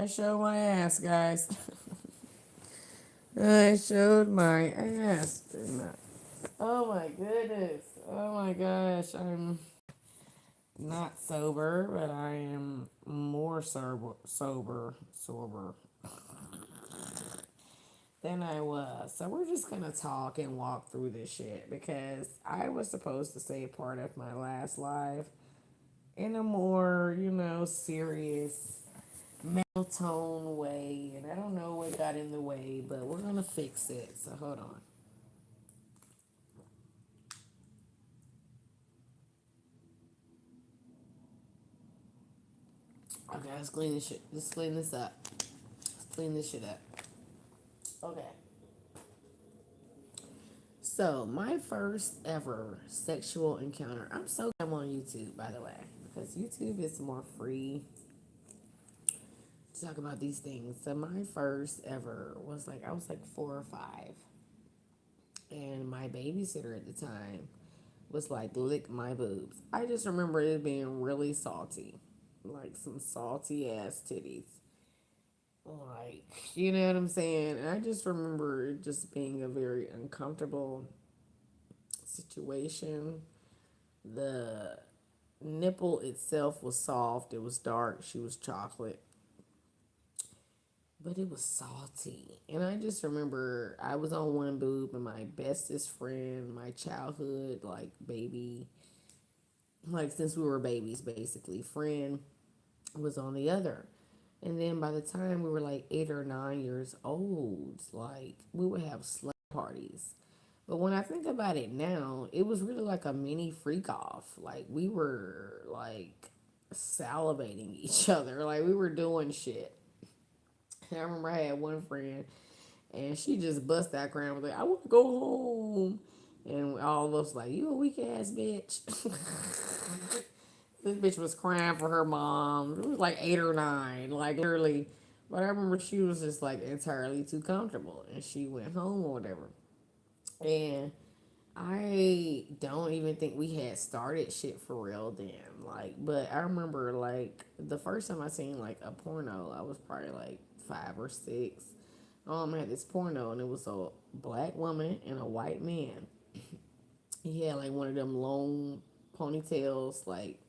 I showed my ass, guys. I showed my ass. Oh my goodness. Oh my gosh. I'm not sober, but I am more sober than I was. So we're just gonna talk and walk through this shit because I was supposed to say part of my last live in a more, serious tone way, and I don't know what got in the way, but we're gonna fix it. So hold on. Okay, let's clean this shit. Let's clean this up. Let's clean this shit up. Okay. So my first ever sexual encounter. I'm so glad I'm on YouTube, by the way, because YouTube is more free to talk about these things. So my first ever was like I was like 4 or 5, and my babysitter at the time was like lick my boobs. I just remember it being really salty, like some salty ass titties. Like, you know what I'm saying? And I just remember it just being a very uncomfortable situation. The nipple itself was soft, it was dark, she was chocolate, but it was salty. And I just remember I was on one boob, and my bestest friend, my childhood, like, baby, like, since we were babies, basically, friend was on the other. And then by the time we were like 8 or 9 years old, like, we would have slumber parties. But when I think about it now, it was really like a mini freak off. Like, we were like salivating each other. Like, we were doing shit. And I remember I had one friend, and she just bust that ground with like, I want to go home. And all of us like, you a weak ass bitch. This bitch was crying for her mom. It was like 8 or 9, like literally. But I remember she was just like entirely too comfortable, and she went home or whatever. And I don't even think we had started shit for real then. Like, but I remember like the first time I seen like a porno, I was probably like 5 or 6. I had this porno, and it was a black woman and a white man. He had like one of them long ponytails, like,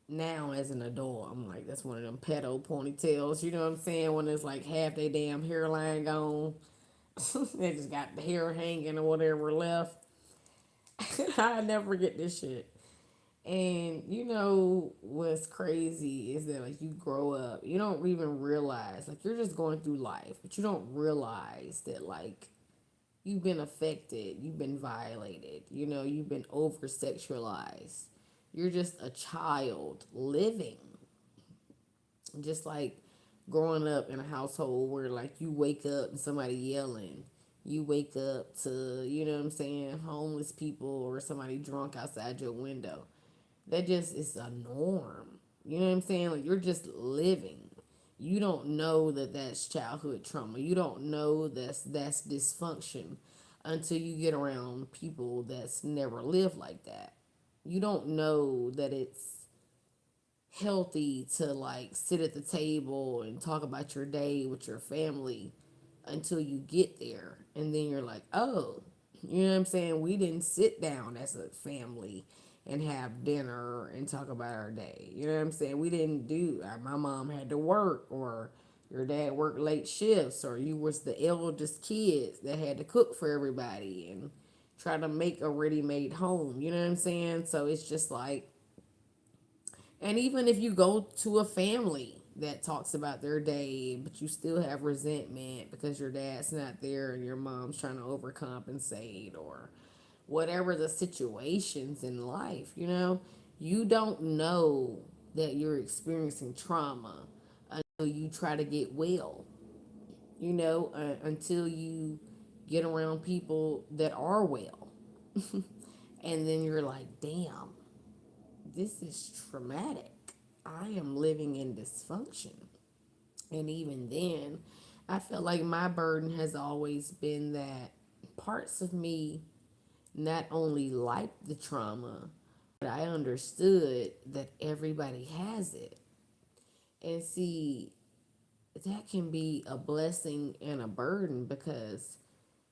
now as an adult, I'm like, that's one of them pedo ponytails. You know what I'm saying? When it's like half their damn hairline gone, they just got the hair hanging or whatever left. I never forget this shit. And you know what's crazy is that like you grow up, you don't even realize, like, you're just going through life, but you don't realize that like you've been affected, you've been violated, you've been over sexualized. You're just a child living, just like growing up in a household where like you wake up and somebody yelling. You wake up to, you know what I'm saying, homeless people or somebody drunk outside your window. That just is a norm. You know what I'm saying? Like, you're just living. You don't know that that's childhood trauma. You don't know that's dysfunction until you get around people that's never lived like that. You don't know that it's healthy to like sit at the table and talk about your day with your family until you get there. And then you're like, oh, you know what I'm saying? We didn't sit down as a family and have dinner and talk about our day. You know what I'm saying? We didn't do, my mom had to work, or your dad worked late shifts, or you was the eldest kids that had to cook for everybody and try to make a ready-made home. You know what I'm saying? So it's just like, and even if you go to a family that talks about their day, but you still have resentment because your dad's not there and your mom's trying to overcompensate, or whatever the situations in life, you don't know that you're experiencing trauma until you try to get well, until you get around people that are well. And then you're like, damn, this is traumatic. I am living in dysfunction. And even then, I felt like my burden has always been that parts of me not only liked the trauma, but I understood that everybody has it. And see, that can be a blessing and a burden because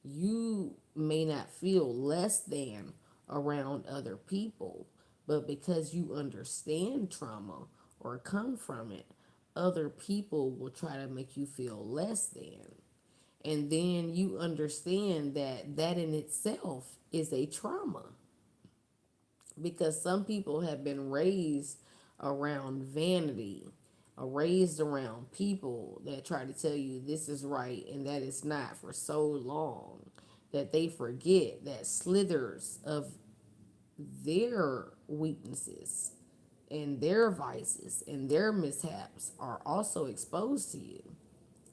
you may not feel less than around other people, but because you understand trauma or come from it, other people will try to make you feel less than. And then you understand that that in itself is a trauma because some people have been raised around vanity, or raised around people that try to tell you this is right and that is not for so long that they forget that slithers of their weaknesses and their vices and their mishaps are also exposed to you.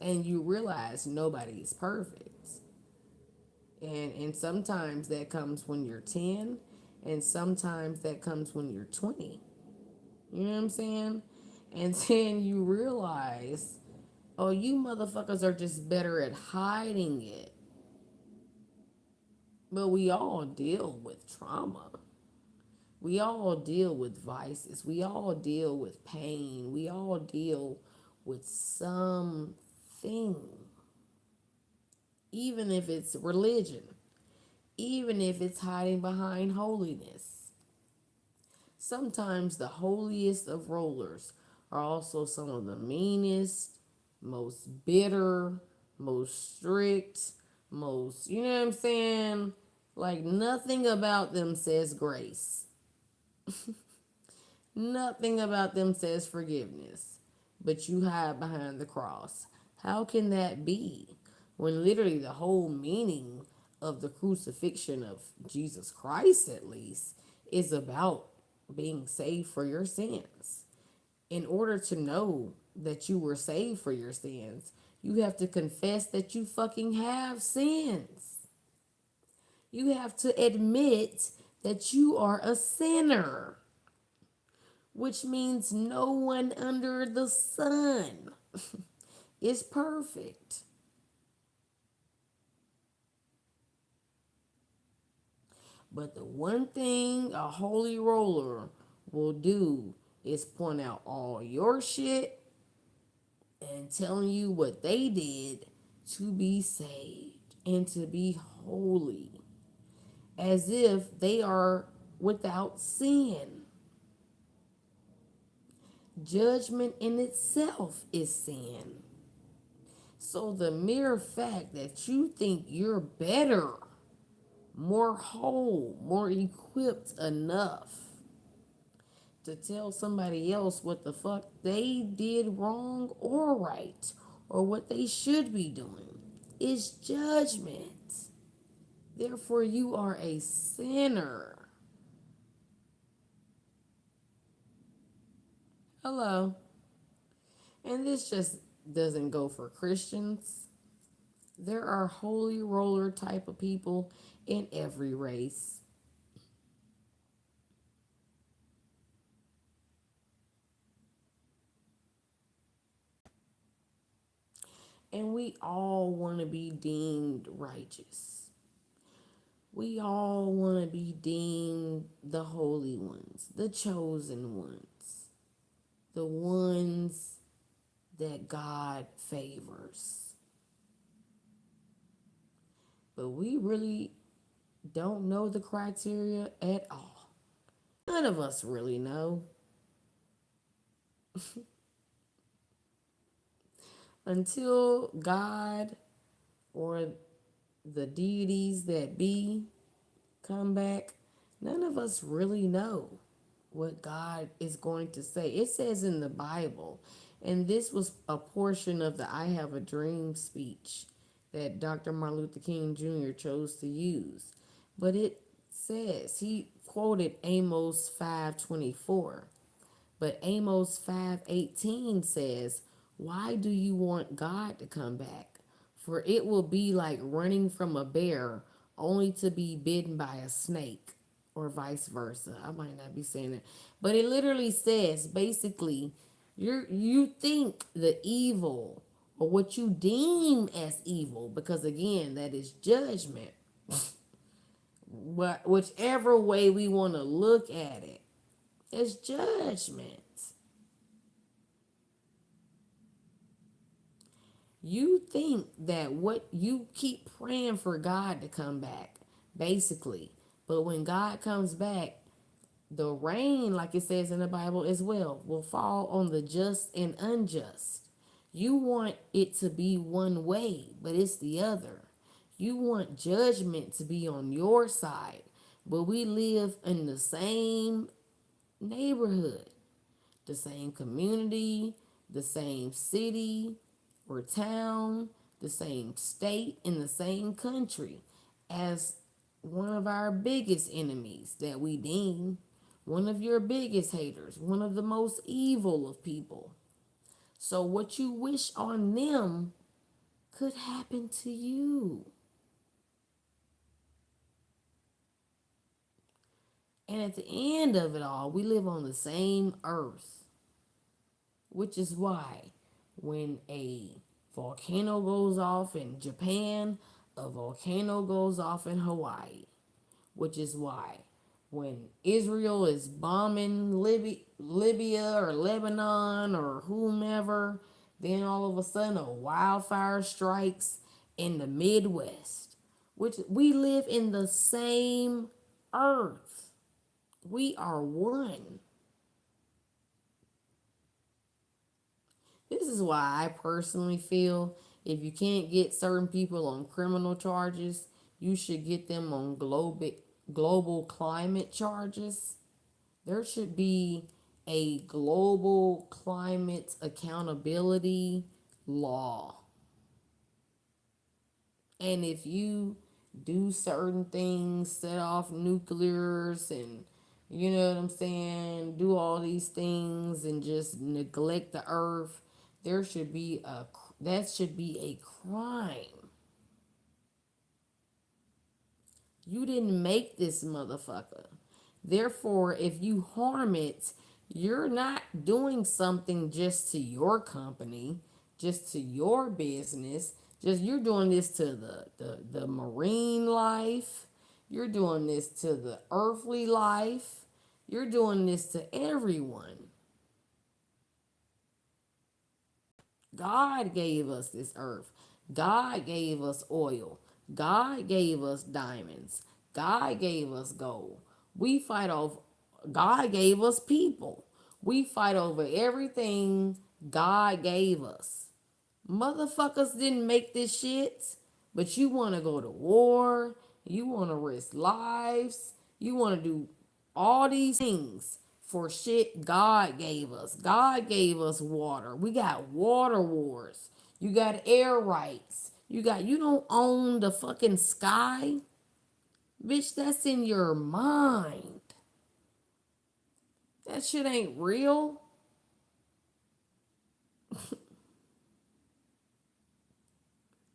And you realize nobody is perfect. And sometimes that comes when you're 10, and sometimes that comes when you're 20. You know what I'm saying? And then you realize, oh, you motherfuckers are just better at hiding it. But we all deal with trauma. We all deal with vices. We all deal with pain. We all deal with something, even if it's religion, even if it's hiding behind holiness. Sometimes the holiest of rollers are also some of the meanest, most bitter, most strict, most, you know what I'm saying? Like nothing about them says grace. Nothing about them says forgiveness, but you hide behind the cross. How can that be when literally the whole meaning of the crucifixion of Jesus Christ, at least, is about being saved for your sins? In order to know that you were saved for your sins, you have to confess that you fucking have sins. You have to admit that you are a sinner, which means no one under the sun is perfect. But the one thing a holy roller will do is point out all your shit and telling you what they did to be saved and to be holy, as if they are without sin. Judgment in itself is sin. So the mere fact that you think you're better, more whole, more equipped enough to tell somebody else what the fuck they did wrong or right, or what they should be doing, is judgment. Therefore, you are a sinner. Hello. And this just doesn't go for Christians. There are holy roller type of people in every race. And we all want to be deemed righteous. We all want to be deemed the holy ones, the chosen ones, the ones that God favors. But we really don't know the criteria at all. None of us really know. Until God or the deities that be come back, none of us really know what God is going to say. It says in the Bible, and this was a portion of the I Have a Dream speech that Dr. Martin Luther King Jr. chose to use. But it says, he quoted Amos 5:24. But Amos 5:18 says, "Why do you want God to come back? For it will be like running from a bear only to be bitten by a snake," or vice versa. I might not be saying it, but it literally says basically you think the evil or what you deem as evil, because again, that is judgment. But whichever way we want to look at it, it's judgment. You think that what you keep praying for God to come back, basically. But when God comes back, the rain, like it says in the Bible as well, will fall on the just and unjust. You want it to be one way, but it's the other. You want judgment to be on your side, but we live in the same neighborhood, the same community, the same city or town, the same state, in the same country as one of our biggest enemies that we deem, one of your biggest haters, one of the most evil of people. So, what you wish on them could happen to you. And at the end of it all, we live on the same earth, which is why when a volcano goes off in Japan, a volcano goes off in Hawaii, which is why when Israel is bombing Libya or Lebanon or whomever, then all of a sudden a wildfire strikes in the Midwest, which we live in the same earth. We are one. This is why I personally feel if you can't get certain people on criminal charges, you should get them on global climate charges. There should be a global climate accountability law. And if you do certain things, set off nuclears and you know what I'm saying, do all these things and just neglect the earth, there should be a that should be a crime. You didn't make this motherfucker. Therefore, if you harm it, you're not doing something just to your company, just to your business. Just you're doing this to the marine life. You're doing this to the earthly life. You're doing this to everyone. God gave us this earth. God gave us oil. God gave us diamonds. God gave us gold. We fight over, God gave us people. We fight over everything God gave us. Motherfuckers didn't make this shit, but you want to go to war. You want to risk lives. You want to do all these things for shit God gave us. God gave us water. We got water wars. You got air rights. You don't own the fucking sky. Bitch, that's in your mind. That shit ain't real.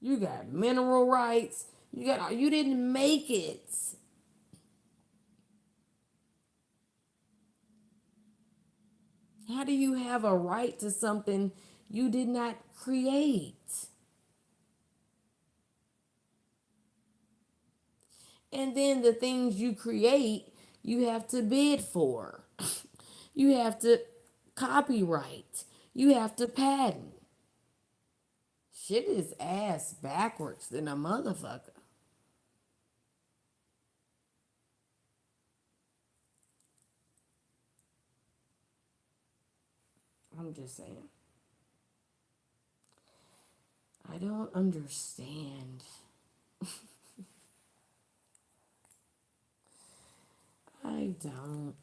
You got mineral rights. You didn't make it. How do you have a right to something you did not create? And then the things you create, you have to bid for. You have to copyright. You have to patent. Shit is ass backwards than a motherfucker. I'm just saying. I don't understand. I don't.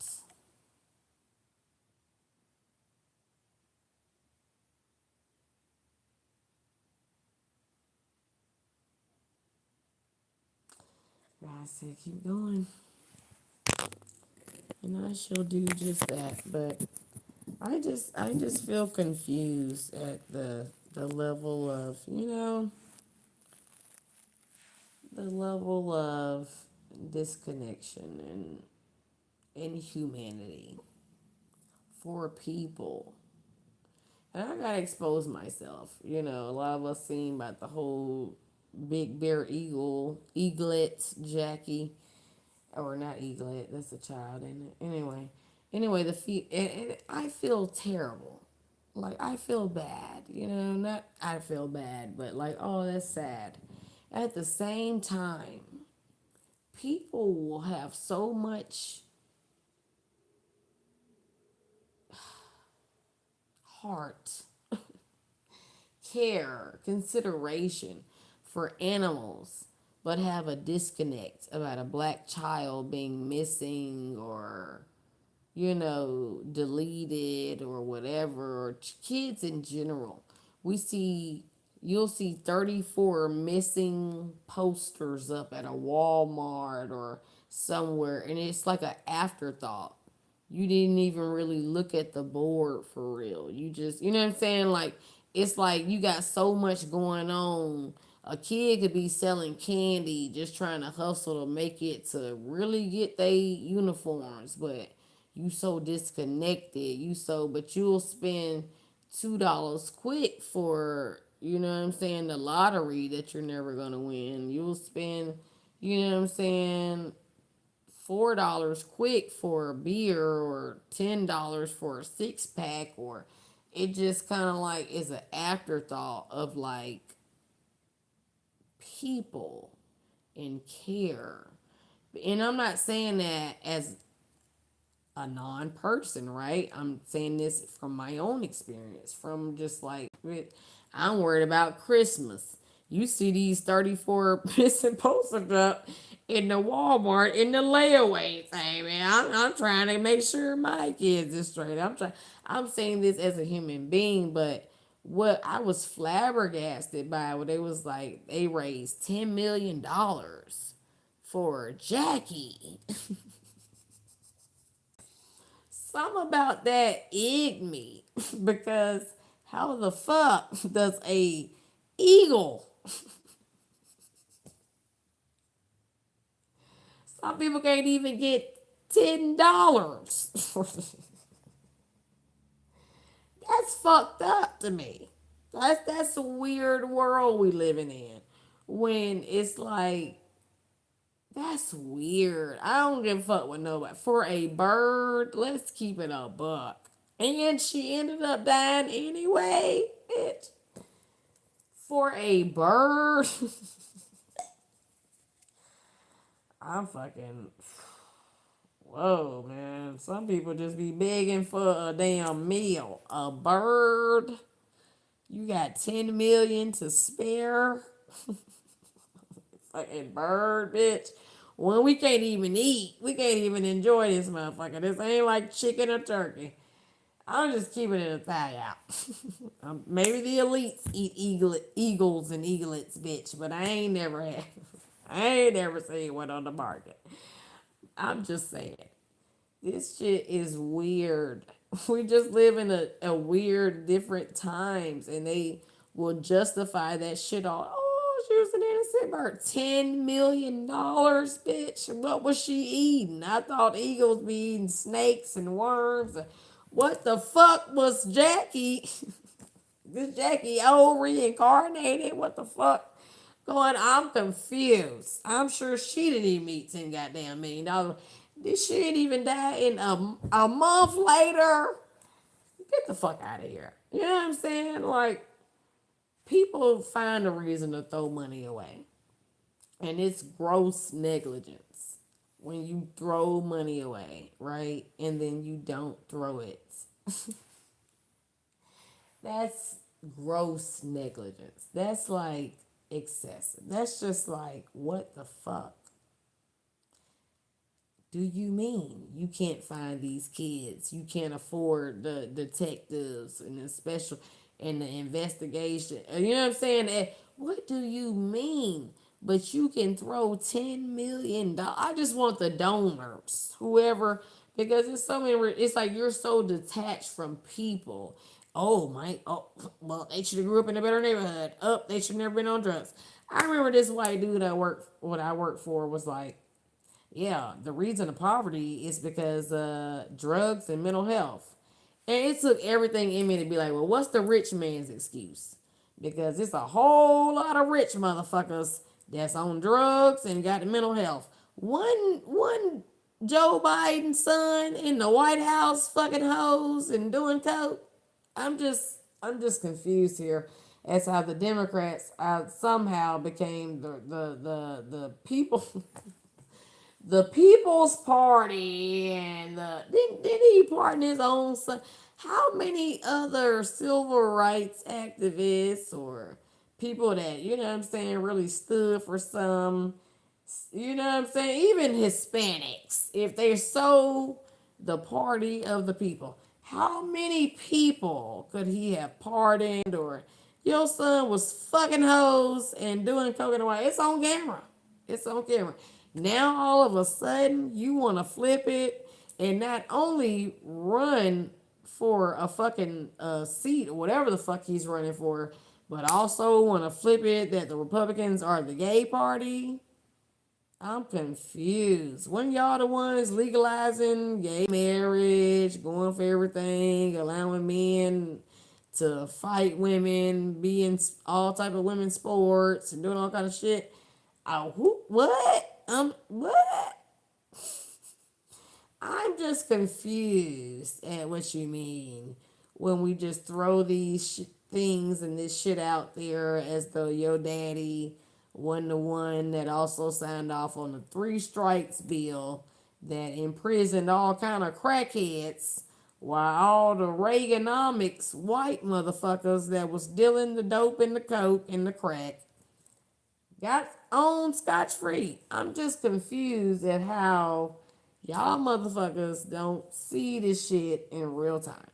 I said keep going. And I shall do just that. But I just feel confused at the level of, the level of disconnection and inhumanity for people. And I gotta expose myself. A lot of us seen about the whole big bear eaglet, Jackie, or not eaglet. That's a child, isn't it? Anyway, the feet. And I feel terrible. Like I feel bad. not I feel bad, but like, oh, that's sad. At the same time, people will have so much heart, care, consideration for animals, but have a disconnect about a black child being missing or, deleted or whatever, or kids in general. We see, you'll see 34 missing posters up at a Walmart or somewhere, and it's like an afterthought. You didn't even really look at the board for real. You just, you know what I'm saying? Like, it's like you got so much going on. A kid could be selling candy, just trying to hustle to make it to really get their uniforms, but you so disconnected. But you'll spend $2 quick for, what I'm saying, the lottery that you're never gonna win. You'll spend, you know what I'm saying, $4 quick for a beer or $10 for a 6 pack, or it just kind of like is an afterthought of like people and care. And I'm not saying that as a non-person, right? I'm saying this from my own experience, from just like, I'm worried about Christmas. You see these 34 missing posters up in the Walmart in the layaways. Hey man, I'm trying to make sure my kids is straight. I'm saying this as a human being, but what I was flabbergasted by, what they was like, they raised $10 million for Jackie. Something about that egged me because how the fuck does a eagle? Some people can't even get $10. That's fucked up to me. That's a weird world we living in. When it's like, that's weird. I don't give a fuck with nobody. For a bird, let's keep it a buck. And she ended up dying anyway, bitch. For a bird. I'm fucking. Whoa, man. Some people just be begging for a damn meal. A bird. You got 10 million to spare. Fucking bird, bitch. When we can't even eat, we can't even enjoy this motherfucker. This ain't like chicken or turkey. I'm just keeping it a thigh out. Maybe the elites eat eagles and eaglets, bitch, but I ain't never had. I ain't never seen one on the market. I'm just saying. This shit is weird. We just live in a weird, different times, and they will justify that shit all. Oh, she was an innocent bird. $10 million, bitch. What was she eating? I thought eagles be eating snakes and worms. What the fuck was Jackie? This Jackie old reincarnated? What the fuck? Going, I'm confused. I'm sure she didn't even meet 10 goddamn $1 million. This shit even die in a month later. Get the fuck out of here. You know what I'm saying? Like, people find a reason to throw money away. And it's gross negligence when you throw money away, right? And then you don't throw it. That's gross negligence. That's like excessive. That's just like, what the fuck do you mean you can't find these kids? You can't afford the detectives and the special and the investigation. You know what I'm saying? What do you mean? But you can throw $10 million. I just want the donors, whoever, because it's so many. It's like you're so detached from people. Oh my! Oh well, they should have grew up in a better neighborhood. Oh, they should have never been on drugs. I remember this white dude what I worked for was like, yeah, the reason of poverty is because drugs and mental health. And it took everything in me to be like, well, what's the rich man's excuse? Because it's a whole lot of rich motherfuckers that's on drugs and got the mental health. One Joe Biden's son in the White House fucking hoes and doing coke. I'm just I'm just confused here as how the Democrats somehow became the people the People's Party, and didn't he pardon his own son? How many other civil rights activists or people that, you know what I'm saying, really stood for some, you know what I'm saying, even Hispanics, if they're so the party of the people, how many people could he have pardoned? Or your son was fucking hoes and doing coke and wine. It's on camera. It's on camera. Now all of a sudden you want to flip it and not only run for a fucking seat or whatever the fuck he's running for, but also want to flip it that the Republicans are the gay party. I'm confused. When y'all the ones legalizing gay marriage, going for everything, allowing men to fight women, be in all type of women's sports, and doing all kind of shit? Oh, what? What? I'm just confused at what you mean when we just throw these things and this shit out there as though your daddy wasn't the one that also signed off on the three strikes bill that imprisoned all kind of crackheads, while all the Reaganomics white motherfuckers that was dealing the dope and the coke and the crack got on scotch free. I'm just confused at how y'all motherfuckers don't see this shit in real time.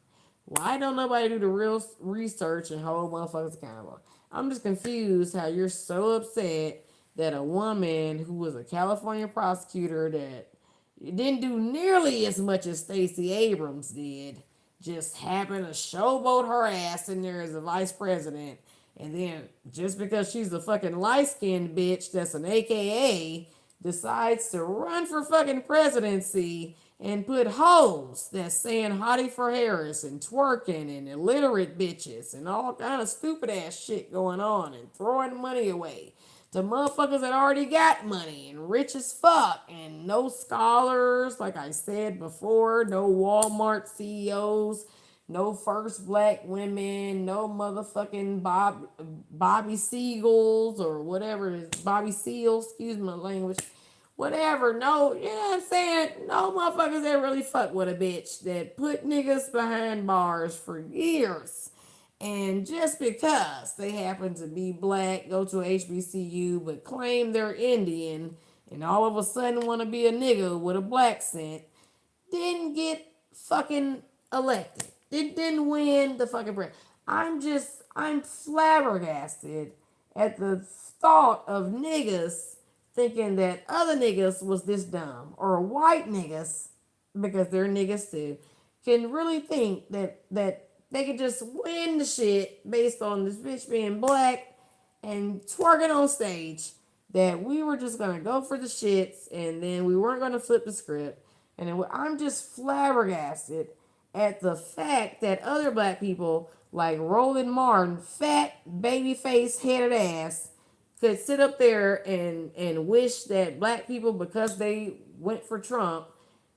Why don't nobody do the real research and hold motherfuckers accountable? I'm just confused how you're so upset that a woman who was a California prosecutor that didn't do nearly as much as Stacey Abrams did just happened to showboat her ass in there as a vice president. And then just because she's a fucking light skinned bitch that's an AKA decides to run for fucking presidency and put hoes that's saying hottie for Harris and twerking and illiterate bitches and all kind of stupid ass shit going on and throwing money away to motherfuckers that already got money and rich as fuck and no scholars, like I said before, no Walmart CEOs, no first black women, no motherfucking Bobby Seagulls or whatever it is, Bobby Seals, excuse my language, whatever. No, you know what I'm saying? No motherfuckers that really fuck with a bitch that put niggas behind bars for years. And just because they happen to be black, go to HBCU, but claim they're Indian, and all of a sudden want to be a nigga with a black scent, didn't get fucking elected. It didn't win the fucking bread. I'm flabbergasted at the thought of niggas thinking that other niggas was this dumb, or white niggas, because they're niggas too, can really think that they could just win the shit based on this bitch being black and twerking on stage. That we were just gonna go for the shits and then we weren't gonna flip the script. And I'm just flabbergasted at the fact that other black people like Roland Martin, fat baby face headed ass, could sit up there and wish that black people, because they went for Trump,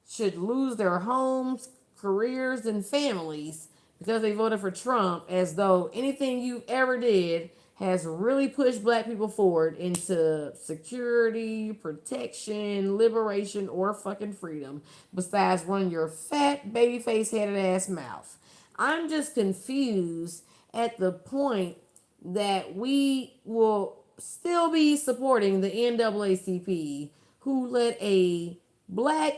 should lose their homes, careers, and families because they voted for Trump, as though anything you ever did has really pushed black people forward into security, protection, liberation, or fucking freedom, besides running your fat, baby face headed ass mouth. I'm just confused at the point that we will still be supporting the NAACP, who let a black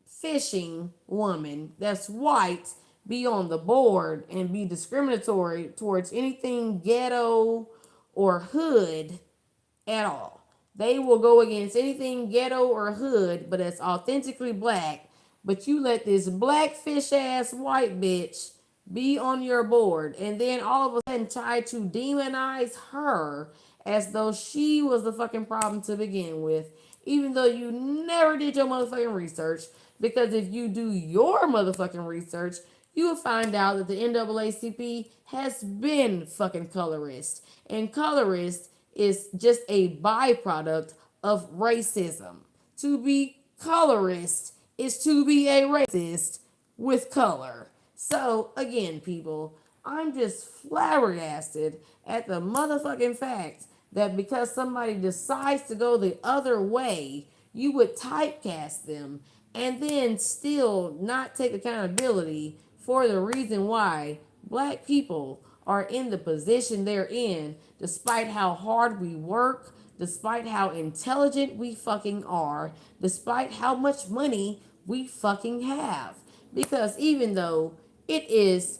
fishing woman that's white be on the board and be discriminatory towards anything ghetto or hood at all. They will go against anything ghetto or hood, but it's authentically black. But you let this black fish ass white bitch be on your board and then all of a sudden try to demonize her as though she was the fucking problem to begin with, even though you never did your motherfucking research. Because if you do your motherfucking research, you will find out that the NAACP has been fucking colorist. And colorist is just a byproduct of racism. To be colorist is to be a racist with color. So, again, people, I'm just flabbergasted at the motherfucking fact that because somebody decides to go the other way, you would typecast them and then still not take accountability for the reason why black people are in the position they're in, despite how hard we work, despite how intelligent we fucking are, despite how much money we fucking have. Because even though it is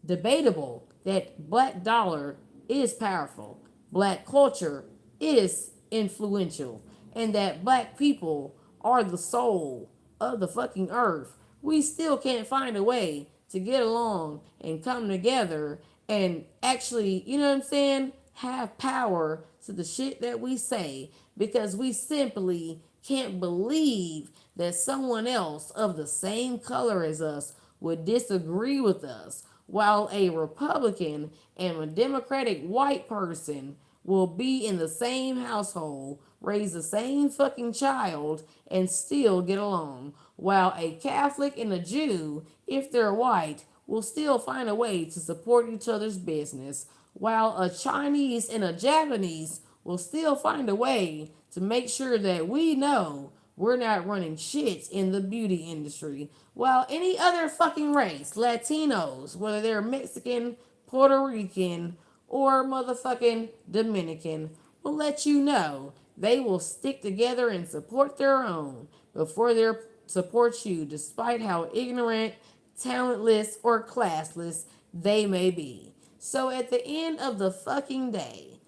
debatable that black dollar is powerful, black culture is influential, and that black people are the soul of the fucking earth, we still can't find a way to get along and come together and actually, you know what I'm saying, have power to the shit that we say because we simply can't believe that someone else of the same color as us would disagree with us while a Republican and a Democratic white person will be in the same household, raise the same fucking child, and still get along. While a Catholic and a Jew, if they're white, will still find a way to support each other's business. While a Chinese and a Japanese will still find a way to make sure that we know we're not running shit in the beauty industry. While any other fucking race, Latinos, whether they're Mexican, Puerto Rican, or motherfucking Dominican, will let you know they will stick together and support their own before they support you, despite how ignorant, talentless, or classless they may be. So at the end of the fucking day,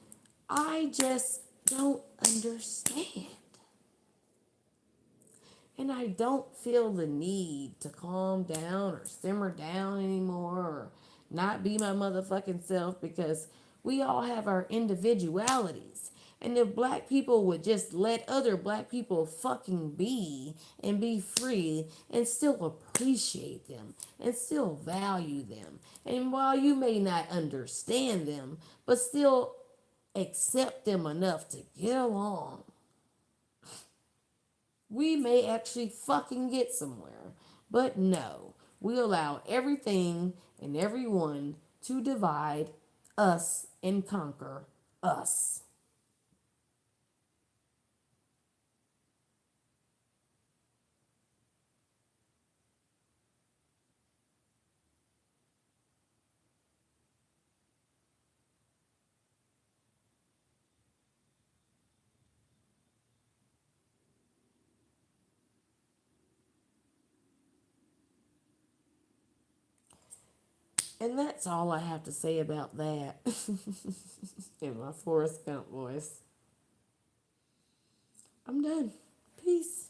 I just don't understand. And I don't feel the need to calm down or simmer down anymore or not be my motherfucking self because we all have our individualities. And if black people would just let other black people fucking be and be free and still appreciate them and still value them. And while you may not understand them, but still accept them enough to get along, we may actually fucking get somewhere. But no, we allow everything and everyone to divide us and conquer us. And that's all I have to say about that in my Forrest Gump voice. I'm done. Peace.